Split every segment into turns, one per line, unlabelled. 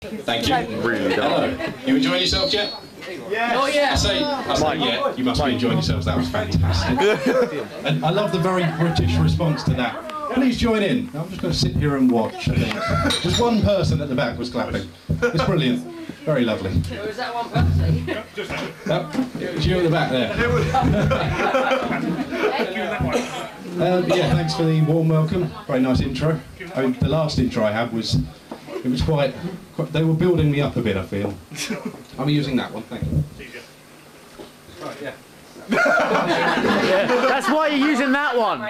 Thank you.
Really
Hello. You enjoying yourself yet?
Yeah.
Oh yeah. I say yeah. You must be enjoying yourselves. That was fantastic. And I love the very British response to that. Please join in. I'm just going to sit here and watch. I think. Just one person at the back was clapping. It's brilliant. Very lovely.
Was that one person?
Yep. It was you at the back there. Yeah, thanks for the warm welcome. Very nice intro. I mean, the last intro I had was. It was quite, they were building me up a bit, I feel. I'm using that one, thank you. Right, yeah.
Yeah, that's why you're using that one.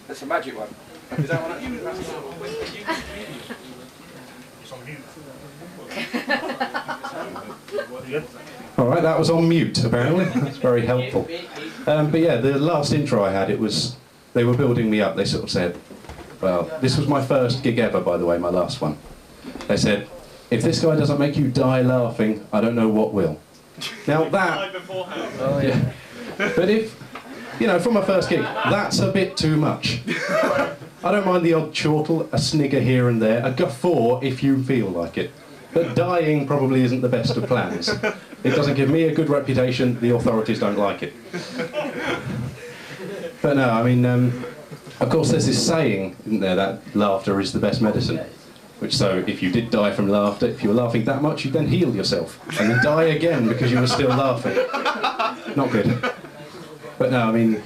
That's a magic one. Is that one? Alright, that was on mute, apparently. That's very helpful. But yeah, the last intro I had, they were building me up. They sort of said, well, this was my first gig ever, by the way, my last one. They said, if this guy doesn't make you die laughing, I don't know what will. Now that... Oh, yeah. But if, you know, from my first gig, that's a bit too much. I don't mind the odd chortle, a snigger here and there, a guffaw if you feel like it. But dying probably isn't the best of plans. It doesn't give me a good reputation, the authorities don't like it. But no, I mean... of course, there's this saying, isn't there, that laughter is the best medicine. Which, so, if you did die from laughter, if you were laughing that much, you'd then heal yourself. And then die again because you were still laughing. Not good. But no, I mean,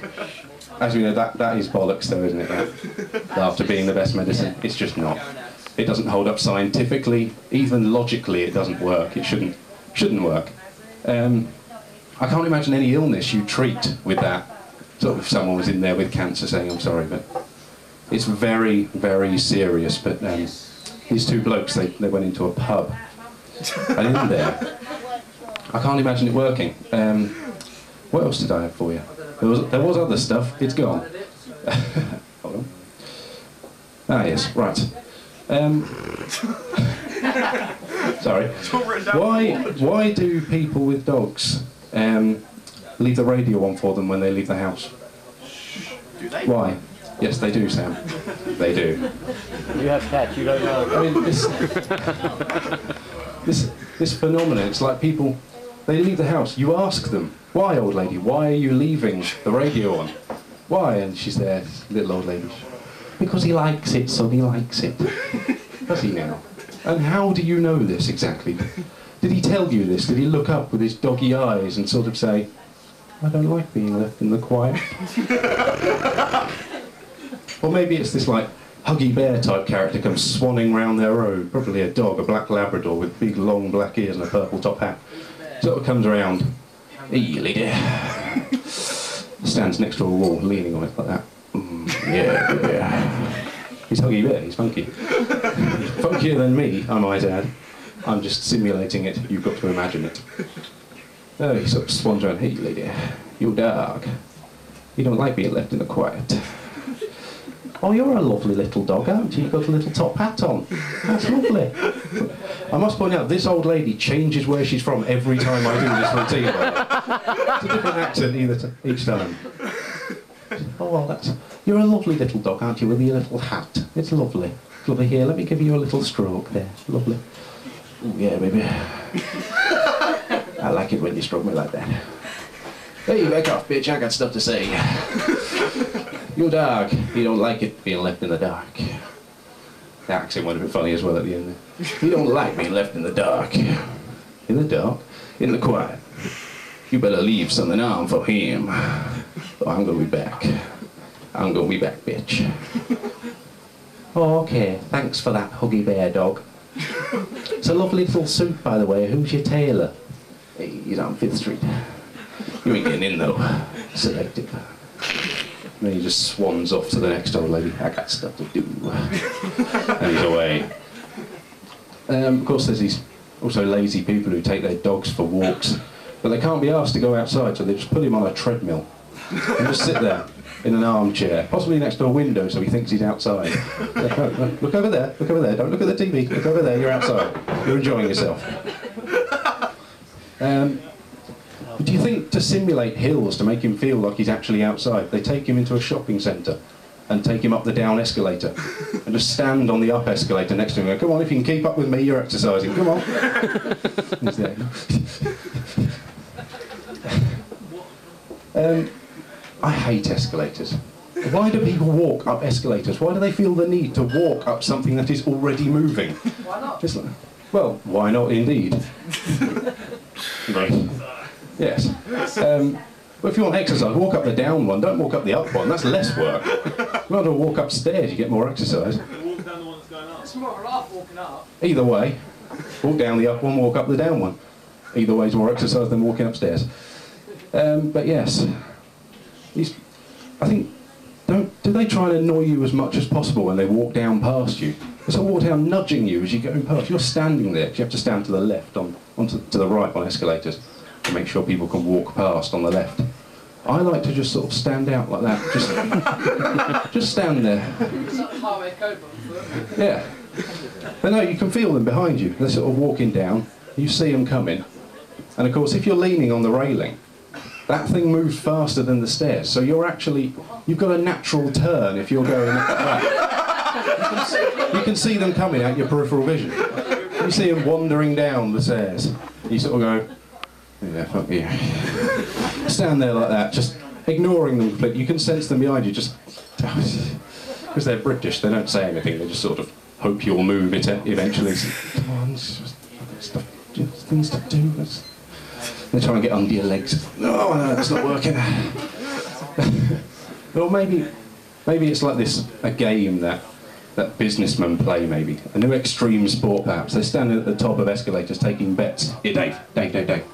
as we know, that is bollocks though, isn't it? That laughter being the best medicine. It's just not. It doesn't hold up scientifically. Even logically, it doesn't work. It shouldn't work. I can't imagine any illness you treat with that. Sort of if someone was in there with cancer saying, I'm sorry, but it's very, very serious. But these two blokes, they went into a pub. And in there, I can't imagine it working. What else did I have for you? There was other stuff, it's gone. Hold on. Ah, yes, right. Sorry. Why do people with dogs leave the radio on for them when they leave the house?
Do they?
Why? Yes, they do, Sam. They do.
You have cats, you don't know.
I mean, this phenomenon, it's like people, they leave the house, you ask them, why, old lady, why are you leaving the radio on? Why? And she's there, little old lady. Because he likes it, son, he likes it. Does he now? And how do you know this exactly? Did he tell you this? Did he look up with his doggy eyes and sort of say, I don't like being left in the quiet? Or maybe it's this like Huggy Bear type character comes swanning round their road, probably a dog, a black Labrador with big long black ears and a purple top hat. Sort of comes around, hey lady, stands next to a wall, leaning on it like that. Yeah. He's Huggy Bear, he's funky. Funkier than me, I might add. I'm just simulating it, you've got to imagine it. Oh, he sort of swans around, hey lady, you dog. You don't like being left in the quiet. Oh, you're a lovely little dog, aren't you? You've got a little top hat on. That's lovely. I must point out, this old lady changes where she's from every time I do this routine. It's a different accent each time. Oh, well, you're a lovely little dog, aren't you, with your little hat? It's lovely. It's lovely. Here, let me give you a little stroke there. Lovely. Ooh, yeah, baby. I like it when you stroke me like that. Hey, back off, bitch, I got stuff to say. You dog, you don't like it being left in the dark. The accent went a bit funny as well at the end there. You don't like being left in the dark. In the dark? In the quiet. You better leave something on for him. Oh, I'm gonna be back. I'm gonna be back, bitch. Oh, okay, thanks for that, Huggy Bear dog. It's a lovely little suit, by the way. Who's your tailor? Hey, he's on 5th Street. You ain't getting in, though. Selective. And then he just swans off to the next old lady. I got stuff to do. And he's away. Of course, there's these also lazy people who take their dogs for walks, but they can't be asked to go outside, so they just put him on a treadmill and just sit there in an armchair, possibly next to a window, so he thinks he's outside. Look over there, look over there. Don't look at the TV. Look over there. You're outside. You're enjoying yourself. Do you think to simulate hills, to make him feel like he's actually outside, they take him into a shopping centre and take him up the down escalator. And just stand on the up escalator next to him and go, come on, if you can keep up with me, you're exercising, come on. He's there. I hate escalators. Why do people walk up escalators? Why do they feel the need to walk up something that is already moving?
Why not?
It's like, well, why not indeed? Yes. But if you want exercise, walk up the down one, don't walk up the up one, that's less work. You might as well walk upstairs, you get more exercise.
Walk down the one that's going up.
It's more a laugh walking up.
Either way, walk down the up one, walk up the down one. Either way is more exercise than walking upstairs. But yes, I think, do they try and annoy you as much as possible when they walk down past you? They sort of walk down nudging you as you're going past. You're standing there, 'cause you have to stand to the left, to the right on escalators, to make sure people can walk past on the left. I like to just sort of stand out like that, just stand there.
It's like a highway code on foot.
Yeah. But no, you can feel them behind you. They're sort of walking down, you see them coming. And of course, if you're leaning on the railing, that thing moves faster than the stairs, so you've got a natural turn if you're going up that. You can see them coming out your peripheral vision. You see them wandering down the stairs. You sort of go, yeah, fuck you. Stand there like that, just ignoring them completely. You can sense them behind you, just because they're British, they don't say anything, they just sort of hope you'll move it eventually. Come on, it's just things to do. They're trying to get under your legs. No, it's not working. Or maybe it's like this, a game that businessmen play, maybe. A new extreme sport, perhaps. They're standing at the top of escalators taking bets. Here, Dave.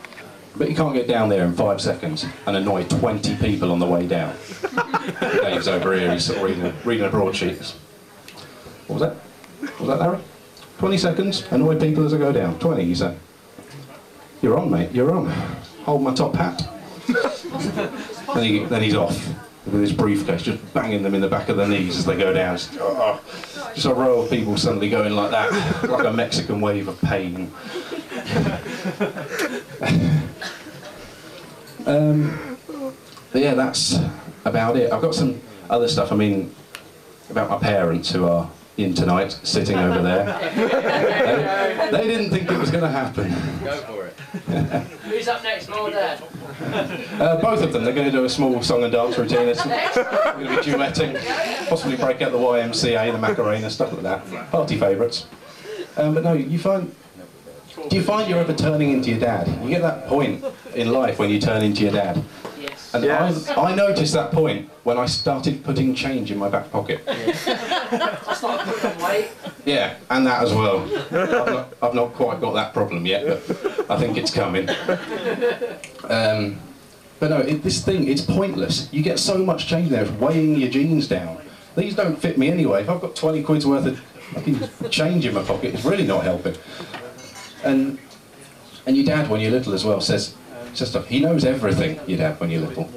But you can't get down there in 5 seconds and annoy 20 people on the way down. Dave's over here, he's sort of reading a broadsheet. What was that? Was that Larry? 20 seconds, annoy people as I go down. 20, you say. You're on, mate, you're on. Hold my top hat. Then he's off with his briefcase, just banging them in the back of the knees as they go down. Just a row of people suddenly going like that, like a Mexican wave of pain. But yeah, that's about it. I've got some other stuff, about my parents who are in tonight, sitting over there. They didn't think it was going to happen.
Go for it. Who's up next, Mum or Dad?
Both of them. They're going to do a small song and dance routine. They're going to be duetting, possibly break out the YMCA, the Macarena, stuff like that. Party favourites. But no, do you find you're ever turning into your dad? You get that point in life when you turn into your dad.
Yes.
And I noticed that point when I started putting change in my back pocket.
I started putting on weight.
Yeah, and that as well. I've not quite got that problem yet, but I think it's coming. But no, it's pointless. You get so much change there, it's weighing your jeans down. These don't fit me anyway. If I've got 20 quid's worth of fucking change in my pocket, it's really not helping. And your dad, when you're little as well, says stuff. He knows everything, your dad, when you're little.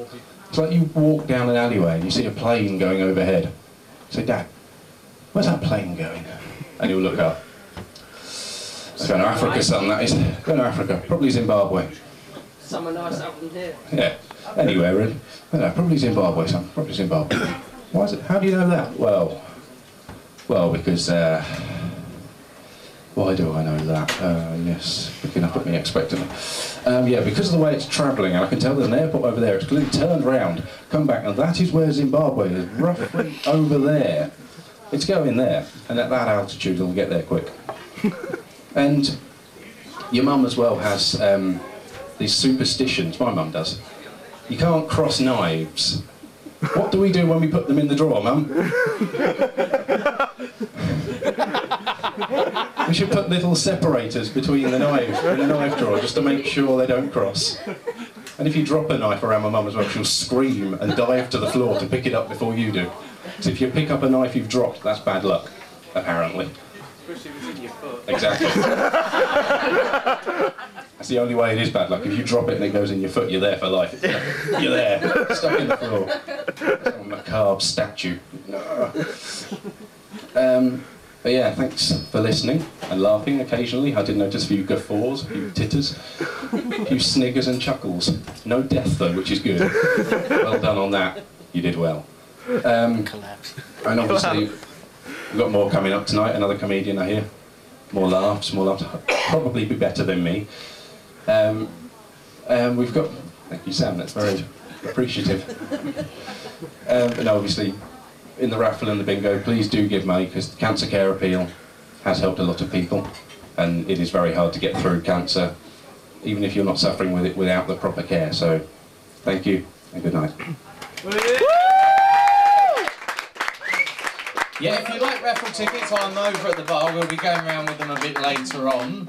It's like you walk down an alleyway and you see a plane going overhead. You say, Dad, where's that plane going? And he'll look up. It's going to Africa, son, that is. Going to Africa, probably Zimbabwe.
Somewhere nice up in here.
Yeah, anywhere really. No, probably Zimbabwe, son, probably Zimbabwe. Why is it? How do you know that? Well, because, why do I know that? Yes, looking up at me expectantly. Yeah, because of the way it's travelling, and I can tell there's an airport over there, it's clearly turned round, come back, and that is where Zimbabwe is, roughly over there. It's going there, and at that altitude it'll get there quick. And your mum as well has these superstitions, my mum does. You can't cross knives. What do we do when we put them in the drawer, Mum? We should put little separators between the knives in the knife drawer just to make sure they don't cross. And if you drop a knife around my mum as well, she'll scream and dive to the floor to pick it up before you do. So if you pick up a knife you've dropped, that's bad luck, apparently.
Especially if it's in your foot.
Exactly. That's the only way it is bad luck. If you drop it and it goes in your foot, you're there for life. You're there, stuck in the floor. Some macabre statue. But yeah, thanks for listening and laughing occasionally. I did notice a few guffaws, a few titters, a few sniggers and chuckles. No death though, which is good. Well done on that. You did well.
Collapse.
And obviously, we've got more coming up tonight. Another comedian, I hear. More laughs. Probably be better than me. We've got. Thank you, Sam. That's very appreciative. And obviously, in the raffle and the bingo, please do give money because the Cancer Care Appeal has helped a lot of people, and it is very hard to get through cancer, even if you're not suffering with it without the proper care. So, thank you and good night.
Yeah, if you like raffle tickets, I'm over at the bar. We'll be going around with them a bit later on.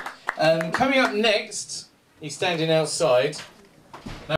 Coming up next, he's standing outside.